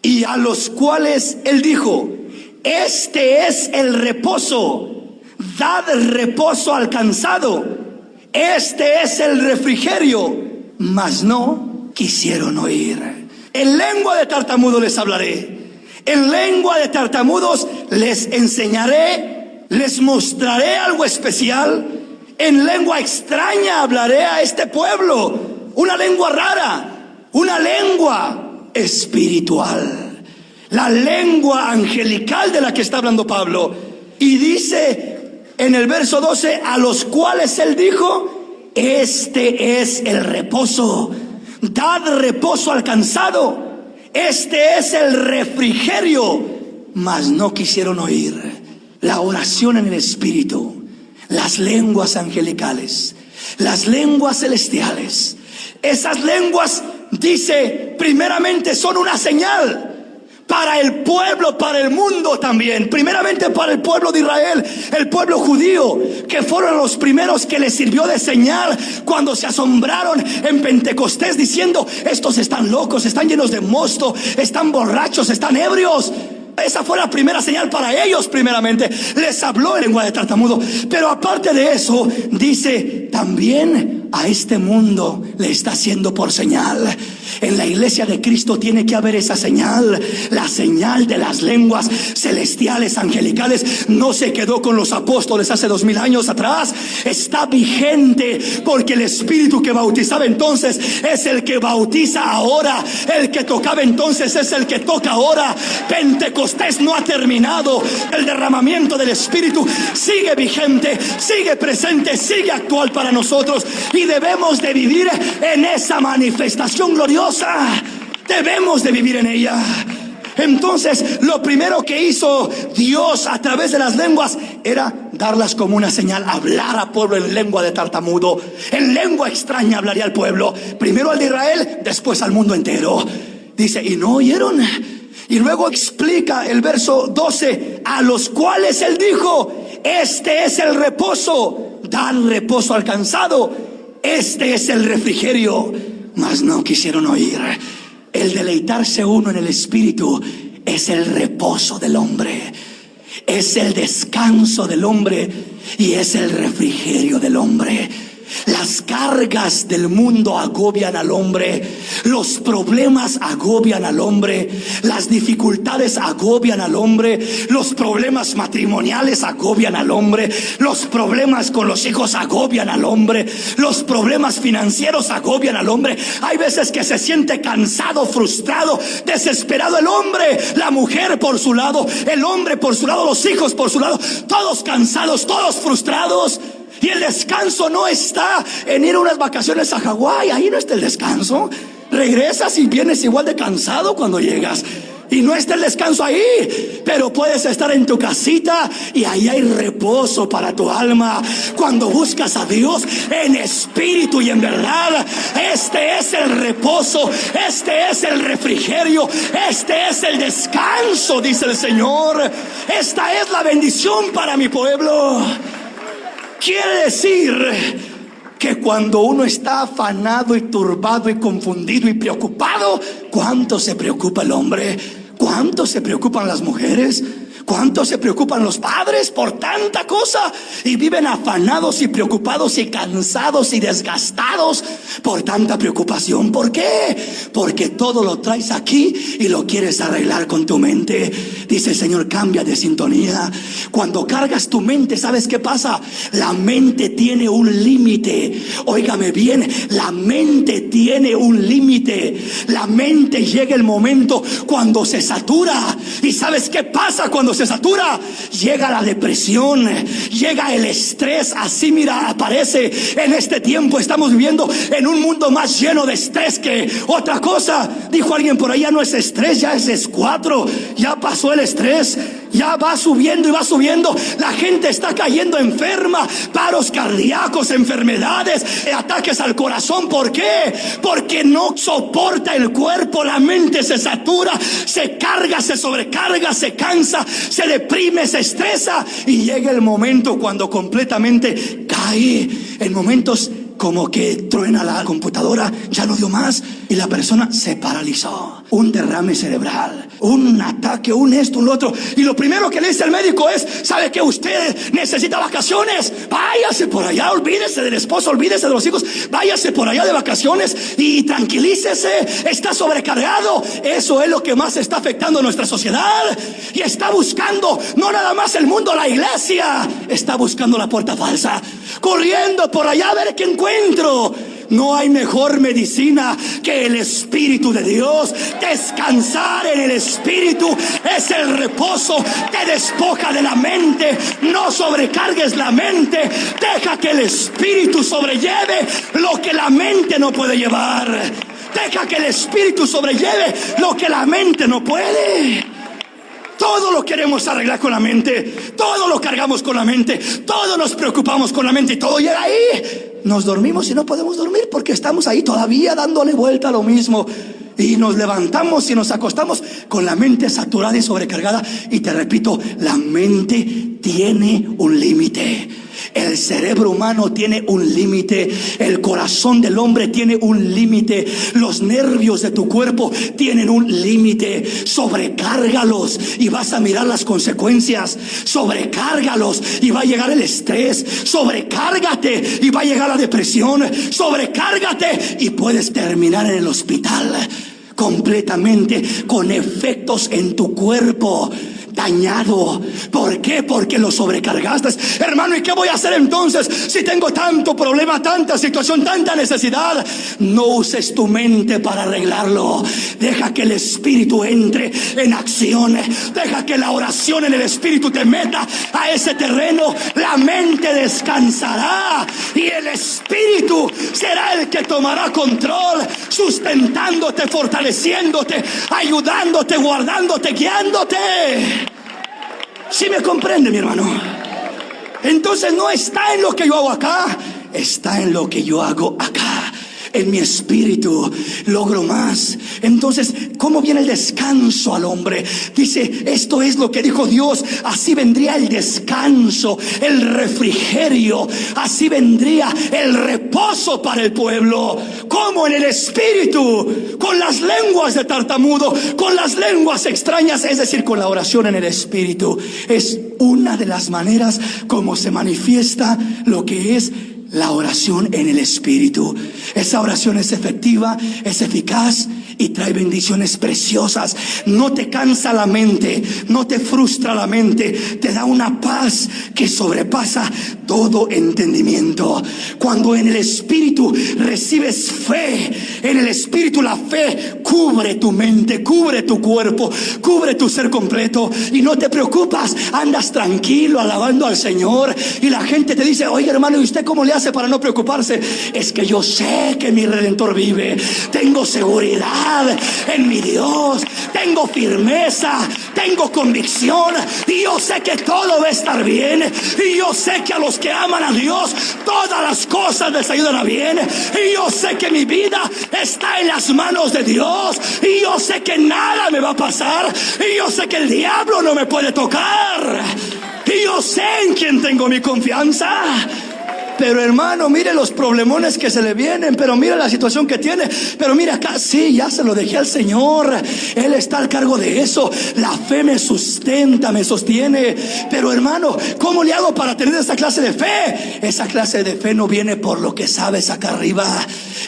y a los cuales él dijo: este es el reposo, dad reposo al cansado, este es el refrigerio, mas no quisieron oír. En lengua de tartamudo les hablaré, en lengua de tartamudos les enseñaré, les mostraré algo especial. En lengua extraña hablaré a este pueblo, una lengua rara, una lengua espiritual, la lengua angelical de la que está hablando Pablo. Y dice en el verso 12: a los cuales él dijo: este es el reposo, dad reposo al cansado, este es el refrigerio, mas no quisieron oír. La oración en el Espíritu, las lenguas angelicales, las lenguas celestiales, esas lenguas, dice, primeramente son una señal para el pueblo, para el mundo también. Primeramente para el pueblo de Israel, el pueblo judío, que fueron los primeros que les sirvió de señal cuando se asombraron en Pentecostés diciendo: estos están locos, están llenos de mosto, están borrachos, están ebrios. Esa fue la primera señal para ellos. Primeramente les habló en lengua de tartamudo. Pero aparte de eso, dice, también a este mundo le está haciendo por señal. En la iglesia de Cristo tiene que haber esa señal. La señal de las lenguas celestiales, angelicales, no se quedó con los apóstoles hace 2000 años atrás. Está vigente, porque el Espíritu que bautizaba entonces es el que bautiza ahora. El que tocaba entonces es el que toca ahora. Pentecostés no ha terminado. El derramamiento del Espíritu sigue vigente, sigue presente, sigue actual para nosotros, y debemos de vivir en esa manifestación gloriosa. Debemos de vivir en ella. Entonces, lo primero que hizo Dios a través de las lenguas era darlas como una señal, hablar al pueblo en lengua de tartamudo. En lengua extraña hablaría al pueblo, primero al de Israel, después al mundo entero. Dice, y no oyeron. Y luego explica el verso 12: a los cuales él dijo: este es el reposo, dar reposo al cansado, este es el refrigerio, mas no quisieron oír. El deleitarse uno en el Espíritu es el reposo del hombre, es el descanso del hombre y es el refrigerio del hombre. Las cargas del mundo agobian al hombre, los problemas agobian al hombre, las dificultades agobian al hombre, los problemas matrimoniales agobian al hombre, los problemas con los hijos agobian al hombre, los problemas financieros agobian al hombre. Hay veces que se siente cansado, frustrado, desesperado el hombre, la mujer por su lado, el hombre por su lado, los hijos por su lado, todos cansados, todos frustrados. Y el descanso no está en ir a unas vacaciones a Hawái. Ahí no está el descanso. Regresas y vienes igual de cansado cuando llegas. Y no está el descanso ahí, pero puedes estar en tu casita y ahí hay reposo para tu alma. Cuando buscas a Dios en espíritu y en verdad, este es el reposo, este es el refrigerio, este es el descanso, dice el Señor. Esta es la bendición para mi pueblo. Quiere decir que cuando uno está afanado y turbado y confundido y preocupado, ¿cuánto se preocupa el hombre? ¿Cuánto se preocupan las mujeres? ¿Cuánto se preocupan los padres por tanta cosa? Y viven afanados y preocupados y cansados y desgastados por tanta preocupación. ¿Por qué? Porque todo lo traes aquí y lo quieres arreglar con tu mente. Dice el Señor, cambia de sintonía. Cuando cargas tu mente, ¿sabes qué pasa? La mente tiene un límite. Óigame bien, la mente tiene un límite. La mente llega el momento cuando se satura. ¿Y sabes qué pasa cuando se satura? Llega la depresión, llega el estrés. Así mira, aparece en este tiempo. Estamos viviendo en un mundo más lleno de estrés que otra cosa. Dijo alguien por ahí, ya no es estrés, ya es S4. Ya pasó el estrés, ya va subiendo y va subiendo. La gente está cayendo enferma, paros cardíacos, enfermedades, ataques al corazón. ¿Por qué? Porque no soporta el cuerpo. La mente se satura, se carga, se sobrecarga, se cansa, se deprime, se estresa, y llega el momento cuando completamente cae. En momentos como que truena la computadora, ya no dio más y la persona se paralizó. Un derrame cerebral, un ataque, un esto, un lo otro. Y lo primero que le dice el médico es, ¿sabe que usted necesita vacaciones? Váyase por allá, olvídese del esposo, olvídese de los hijos, váyase por allá de vacaciones y tranquilícese, está sobrecargado. Eso es lo que más está afectando a nuestra sociedad. Y está buscando, no nada más el mundo, la iglesia, está buscando la puerta falsa, corriendo por allá a ver qué encuentro. No hay mejor medicina que el Espíritu de Dios. Descansar en el Espíritu es el reposo. Te despoja de la mente. No sobrecargues la mente. Deja que el Espíritu sobrelleve lo que la mente no puede llevar. Deja que el Espíritu sobrelleve lo que la mente no puede. Todo lo queremos arreglar con la mente, todo lo cargamos con la mente, todo nos preocupamos con la mente y todo llega ahí. Nos dormimos y no podemos dormir porque estamos ahí todavía dándole vuelta a lo mismo. Y nos levantamos y nos acostamos con la mente saturada y sobrecargada. Y te repito, la mente tiene un límite. El cerebro humano tiene un límite. El corazón del hombre tiene un límite. Los nervios de tu cuerpo tienen un límite. Sobrecárgalos y vas a mirar las consecuencias. Sobrecárgalos y va a llegar el estrés. Sobrecárgate y va a llegar la depresión. Sobrecárgate y puedes terminar en el hospital completamente con efectos en tu cuerpo dañado. ¿Por qué? Porque lo sobrecargaste. Hermano, ¿y qué voy a hacer entonces si tengo tanto problema, tanta situación, tanta necesidad? No uses tu mente para arreglarlo. Deja que el Espíritu entre en acción. Deja que la oración en el Espíritu te meta a ese terreno. La mente descansará y el Espíritu será el que tomará control, sustentándote, fortaleciéndote, ayudándote, guardándote, guiándote. ¿Sí me comprende, mi hermano? Entonces no está en lo que yo hago acá, está en lo que yo hago acá. En mi espíritu logro más. Entonces, ¿cómo viene el descanso al hombre? Dice, esto es lo que dijo Dios. Así vendría el descanso, el refrigerio. Así vendría el reposo para el pueblo. ¿Cómo? En el espíritu, con las lenguas de tartamudo, con las lenguas extrañas, es decir, con la oración en el espíritu. Es una de las maneras como se manifiesta lo que es la oración en el Espíritu. Esa oración es efectiva, es eficaz y trae bendiciones preciosas. No te cansa la mente, no te frustra la mente, te da una paz que sobrepasa todo entendimiento. Cuando en el Espíritu recibes fe, en el Espíritu la fe cubre tu mente, cubre tu cuerpo, cubre tu ser completo, y no te preocupas, andas tranquilo alabando al Señor, y la gente te dice: oye hermano, ¿y usted cómo le hace para no preocuparse? Es que yo sé que mi Redentor vive, tengo seguridad en mi Dios, tengo firmeza, tengo convicción, y yo sé que todo va a estar bien, y yo sé que a los que aman a Dios todas las cosas les ayudan a bien, y yo sé que mi vida está en las manos de Dios, y yo sé que nada me va a pasar, y yo sé que el diablo no me puede tocar, y yo sé en quién tengo mi confianza. Pero hermano, mire los problemones que se le vienen, pero mire la situación que tiene, pero mire acá, sí, ya se lo dejé al Señor, Él está al cargo de eso. La fe me sustenta, me sostiene. Pero hermano, ¿cómo le hago para tener esa clase de fe? Esa clase de fe no viene por lo que sabes acá arriba.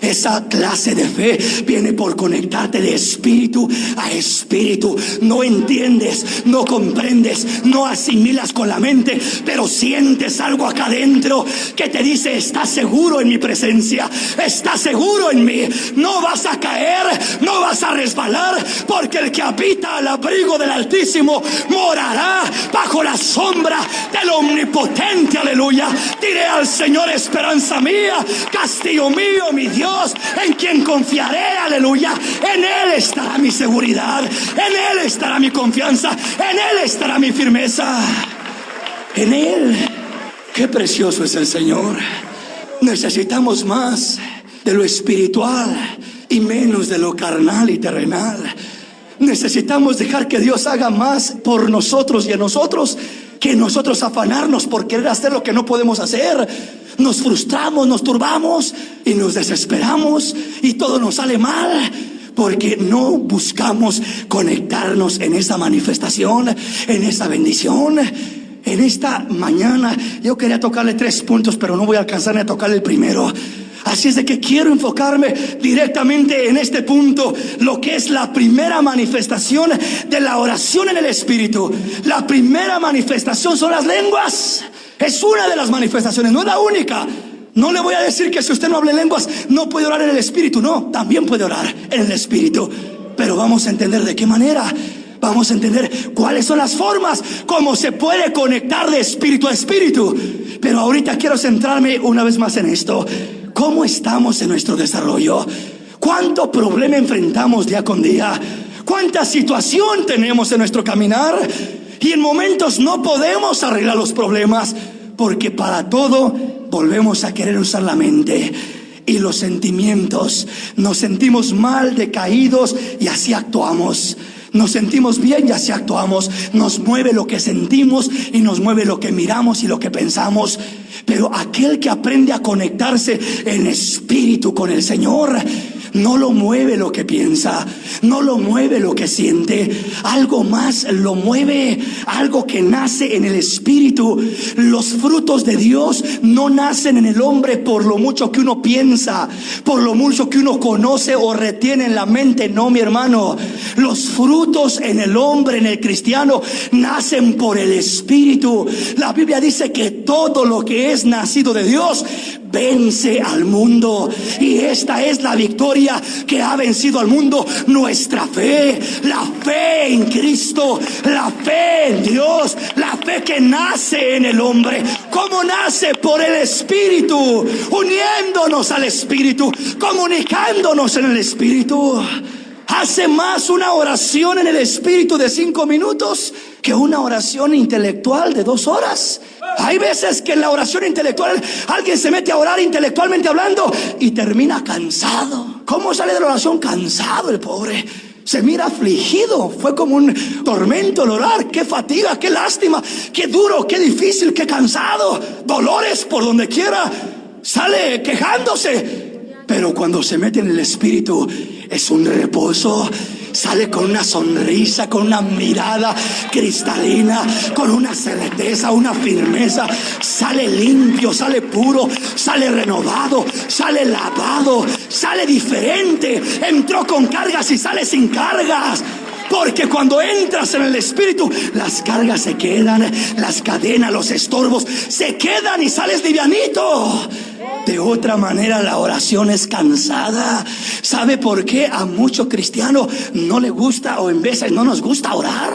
Esa clase de fe viene por conectarte de espíritu a espíritu. No entiendes, no comprendes, no asimilas con la mente, pero sientes algo acá adentro que te dice: estás seguro en mi presencia, estás seguro en mí, no vas a caer, no vas a resbalar, porque el que habita al abrigo del Altísimo morará bajo la sombra del Omnipotente. Aleluya. Diré al Señor: esperanza mía, castillo mío, mi Dios, en quien confiaré. Aleluya. En Él estará mi seguridad, en Él estará mi confianza, en Él estará mi firmeza, en Él. Qué precioso es el Señor. Necesitamos más de lo espiritual y menos de lo carnal y terrenal. Necesitamos dejar que Dios haga más por nosotros y en nosotros, que nosotros afanarnos por querer hacer lo que no podemos hacer. Nos frustramos, nos turbamos y nos desesperamos, y todo nos sale mal, porque no buscamos conectarnos en esa manifestación, en esa bendición. En esta mañana yo quería tocarle 3 puntos, pero no voy a alcanzar ni a tocarle el primero. Así es de que quiero enfocarme directamente en este punto, lo que es la primera manifestación de la oración en el Espíritu. La primera manifestación son las lenguas. Es una de las manifestaciones, no es la única. No le voy a decir que si usted no habla en lenguas no puede orar en el Espíritu. No, también puede orar en el Espíritu, pero vamos a entender de qué manera. Vamos a entender cuáles son las formas como se puede conectar de espíritu a espíritu. Pero ahorita quiero centrarme una vez más en esto. ¿Cómo estamos en nuestro desarrollo? ¿Cuánto problema enfrentamos día con día? ¿Cuánta situación tenemos en nuestro caminar? Y en momentos no podemos arreglar los problemas, porque para todo volvemos a querer usar la mente y los sentimientos. Nos sentimos mal, decaídos, y así actuamos. Nos sentimos bien y así actuamos. Nos mueve lo que sentimos y nos mueve lo que miramos y lo que pensamos. Pero aquel que aprende a conectarse en espíritu con el Señor, no lo mueve lo que piensa, no lo mueve lo que siente. Algo más lo mueve, algo que nace en el Espíritu. Los frutos de Dios no nacen en el hombre por lo mucho que uno piensa, por lo mucho que uno conoce o retiene en la mente. No, mi hermano, los frutos en el hombre, en el cristiano, nacen por el Espíritu. La Biblia dice que todo lo que es nacido de Dios vence al mundo, y esta es la victoria que ha vencido al mundo: nuestra fe, la fe en Cristo, la fe en Dios, la fe que nace en el hombre. ¿Cómo nace? Por el Espíritu, uniéndonos al Espíritu, comunicándonos en el Espíritu. Hace más una oración en el Espíritu de 5 minutos que una oración intelectual de 2 horas. Hay veces que en la oración intelectual alguien se mete a orar intelectualmente hablando y termina cansado. ¿Cómo sale de la oración? Cansado el pobre. Se mira afligido. Fue como un tormento el orar. Qué fatiga, qué lástima, qué duro, qué difícil, qué cansado. Dolores por donde quiera. Sale quejándose. Pero cuando se mete en el Espíritu es un reposo. sale con una sonrisa, con una mirada cristalina, con una certeza, una firmeza. Sale limpio, sale puro, sale renovado, sale lavado, sale diferente. Entró con cargas y sale sin cargas. Porque cuando entras en el Espíritu, las cargas se quedan, las cadenas, los estorbos se quedan y sales livianito. De otra manera, la oración es cansada. ¿Sabe por qué a mucho cristiano no le gusta, o en veces no nos gusta orar?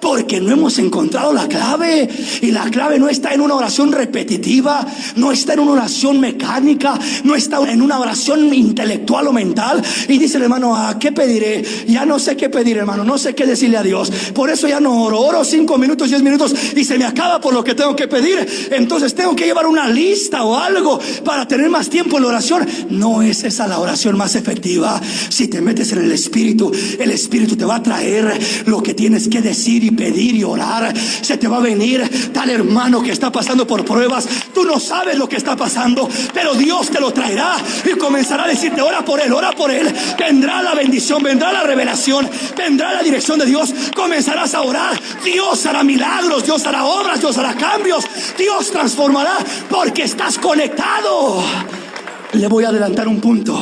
Porque no hemos encontrado la clave. Y la clave no está en una oración repetitiva, no está en una oración mecánica, no está en una oración intelectual o mental. Y dice el hermano: ¿a qué pediré? Ya no sé qué pedir, hermano, no sé qué decirle a Dios. Por eso ya no oro. Oro 5 minutos, 10 minutos y se me acaba por lo que tengo que pedir. Entonces tengo que llevar una lista o algo para tener más tiempo en la oración. No es esa la oración más efectiva. Si te metes en el Espíritu te va a traer lo que tienes que decir y pedir y orar. Se te va a venir tal hermano que está pasando por pruebas. Tú no sabes lo que está pasando, pero Dios te lo traerá y comenzará a decirte: ora por él, ora por él. Vendrá la bendición, vendrá la revelación, vendrá la dirección de Dios. Comenzarás a orar. Dios hará milagros, Dios hará obras, Dios hará cambios, Dios transformará, porque estás conectado. Le voy a adelantar un punto.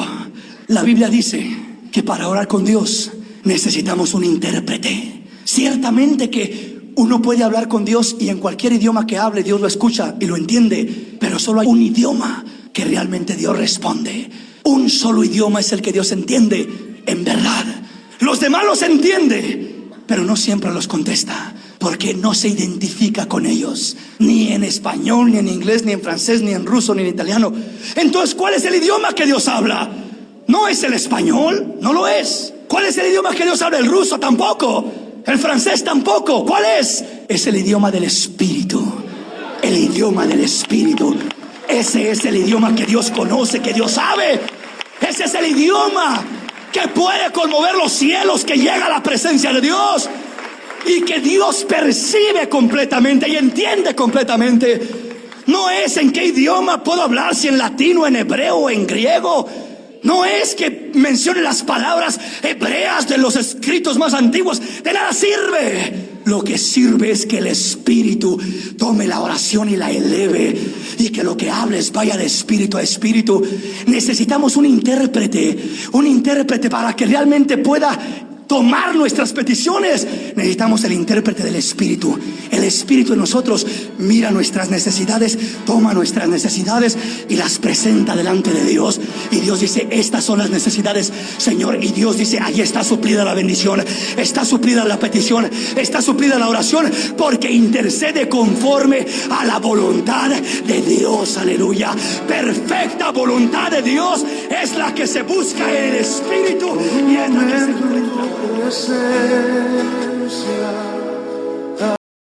La Biblia dice que para orar con Dios necesitamos un intérprete. Ciertamente que uno puede hablar con Dios y en cualquier idioma que hable Dios lo escucha y lo entiende, pero solo hay un idioma que realmente Dios responde. Un solo idioma es el que Dios entiende en verdad. Los demás los entiende, pero no siempre los contesta, porque no se identifica con ellos, ni en español, ni en inglés, ni en francés, ni en ruso, ni en italiano. Entonces, ¿cuál es el idioma que Dios habla? No es el español, no lo es. ¿Cuál es el idioma que Dios habla? El ruso tampoco, el francés tampoco. ¿Cuál es? Es el idioma del Espíritu. El idioma del Espíritu. Ese es el idioma que Dios conoce, que Dios sabe. Ese es el idioma que puede conmover los cielos, que llega a la presencia de Dios y que Dios percibe completamente y entiende completamente. No es en qué idioma puedo hablar, si en latino, en hebreo o en griego. No es que mencione las palabras hebreas de los escritos más antiguos. De nada sirve. Lo que sirve es que el Espíritu tome la oración y la eleve, y que lo que hables vaya de espíritu a espíritu. Necesitamos un intérprete para que realmente pueda tomar nuestras peticiones. Necesitamos el intérprete del Espíritu. El Espíritu en nosotros mira nuestras necesidades, toma nuestras necesidades y las presenta delante de Dios. Y Dios dice: estas son las necesidades, Señor. Y Dios dice: ahí está suplida la bendición, está suplida la petición, está suplida la oración, porque intercede conforme a la voluntad de Dios. Aleluya. Perfecta voluntad de Dios es la que se busca en el Espíritu y es la que se encuentra. Presencia.